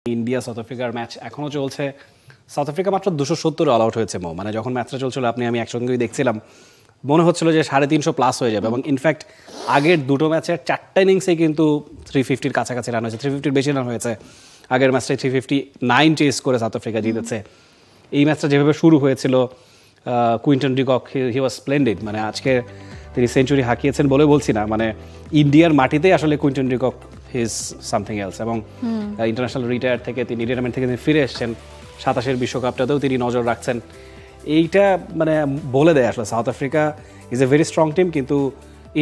India south আফ্রিকার match এখনো চলছে। সাউথ আফ্রিকা মাত্র 270 অল আউট হয়েছে। মানে যখন ম্যাচটা চলছিল আমি একসঙ্গেই দেখছিলাম, মনে হচ্ছিল যে 350 প্লাস হয়ে যাবে। এবং ইনফ্যাক্ট আগের দুটো ম্যাচের 4টা ইনিংসে কিন্তু 350-র কাছাকাছি রান হয়েছে, 350-র বেশি রান হয়েছে। আগের ম্যাচটায় 359 চেস করে সাউথ আফ্রিকা জিতেছে। এই ম্যাচটা যেভাবে শুরু হয়েছিল, কুইন্টন ডিকক হি ওয়াজ স্প্লেন্ডিড। মানে আজকে তিনি সেঞ্চুরি হাঁকিয়েছেন বলে বলছি না, মানে ইন্ডিয়ার মাটিতেই আসলে Quinton de Kock his something else. এবং ইন্টারন্যাশনাল রিটায়ার থেকে তিনি রিটায়ারমেন্ট থেকে তিনি ফিরে এসছেন, 27-এর বিশ্বকাপটাতেও তিনি নজর রাখছেন। এইটা মানে বলে দেয় আসলে South Africa is a very strong team, কিন্তু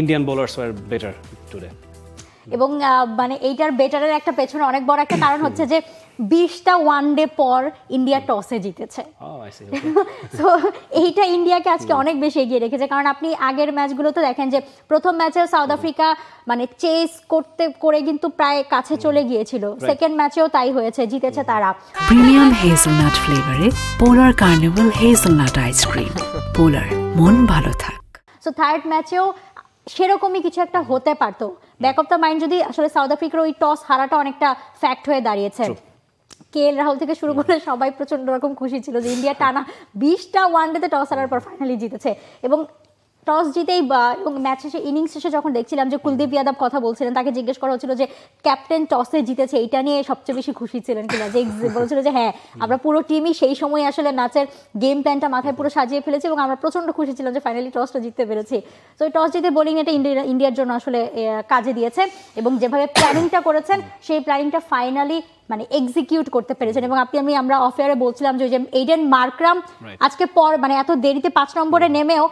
Indian bowlers were better today. এবং মানে এইটার বেটারের একটা পেছনে অনেক বড় একটা কারণ হচ্ছে যে 20টা ওয়ানডে পর ইন্ডিয়া টসে জিতেছে। সো এইটা ইন্ডিয়াকে আজকে অনেক বেশি এগিয়ে রেখেছে। কারণ আপনি আগের ম্যাচগুলোতে দেখেন যে প্রথম ম্যাচে সাউথ আফ্রিকা মানে চেস করে কিন্তু প্রায় কাছে চলে গিয়েছিল, সেকেন্ড ম্যাচেও তাই হয়েছে, জিতেছে তারা। প্রিমিয়াম হেজেলনাট ফ্লেভারে পোলার কার্নিভাল হেজেলনাট আইসক্রিম। পোলার, মন ভালো থাক। সো থার্ড ম্যাচেও সেরকমই কিছু একটা হতে পারতো। ব্যাক অফ দ্য মাইন্ড যদি আসলে সাউথ আফ্রিকার ওই টস হারাটা অনেকটা ফ্যাক্ট হয়ে দাঁড়িয়েছে। KL রাহুল থেকে শুরু করে সবাই প্রচন্ড রকম খুশি ছিল যে ইন্ডিয়া টানা 20টা ওয়ানডেতে টস হারার পর ফাইনালি জিতেছে। এবং টস জিতেই এবং ম্যাচ শেষে ইনিংস শেষে যখন দেখছিলাম যে কুলদীপ যাদব কথা বলছিলেন, তাকে জিজ্ঞেস করা হচ্ছিল যে ক্যাপ্টেন টসে জিতেছে, এইটা নিয়ে সবচেয়ে বেশি খুশি ছিলেন কিনা। যে বলছিল যে হ্যাঁ, আমরা পুরো টিমই সেই সময় আসলে ম্যাচের গেম প্ল্যানটা মাথায় পুরো সাজিয়ে ফেলেছি এবং আমরা প্রচন্ড খুশি ছিলাম যে ফাইনালি টসটা জিততে পেরেছি। তো ওই টস জিতে বোলিং এটা ইন্ডিয়ার জন্য আসলে কাজে দিয়েছে এবং যেভাবে প্ল্যানিংটা করেছেন সেই প্ল্যানিংটা ফাইনালি মানে এক্সিকিউট করতে পেরেছেন। এবং আমরা অফ এয়ারে বলছিলাম যে এইডেন মার্করাম আজকে পর মানে এত দেরিতে 5 নম্বরে নেমেও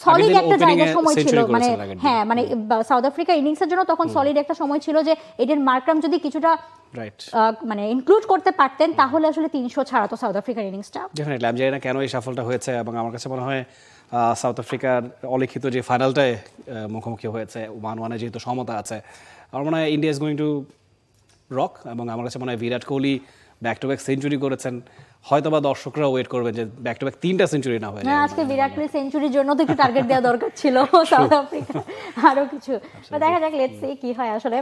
সলিড একটা জায়গা সময় ছিল, মানে হ্যাঁ মানে সাউথ আফ্রিকা ইনিংসের জন্য তখন সলিড একটা সময় ছিল যে এইডেন মার্করাম যদি কিছুটা মানে ইনক্লুড করতে পারতেন তাহলে আসলে 300 ছাড়াতো সাউথ আফ্রিকার ইনিংসটা। ডেফিনেটলি আমি জানি না কেন এই সাফল্যটা হয়েছে, এবং আমার কাছে মনে হয় সাউথ আফ্রিকার অলিখিত যে ফাইনালটায় মুখোমুখি হয়েছে 1-1 যেহেতু সমতা আছে, আমার মনে হয় India is going to rock. এবং আমার কাছে মনে হয় Virat Kohli back to back century করেছেন, হয়তো বা দর্শকরা ওয়েট করবেন যে ব্যাক টু ব্যাক 3টা সেঞ্চুরি না হয়। আজকে বিরাট কোহলি সেঞ্চুরির জন্য তো একটু টার্গেট দেওয়া দরকার ছিল সাউথ আফ্রিকা, আরো কিছু। দেখা যাক, লেটস সি কি হয় আসলে।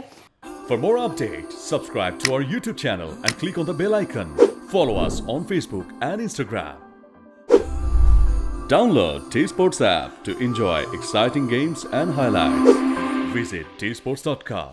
For more updates, subscribe to our YouTube channel and click on the bell icon. Follow us on Facebook and Instagram. Download T-Sports app to enjoy exciting games and highlights. Visit tsports.com.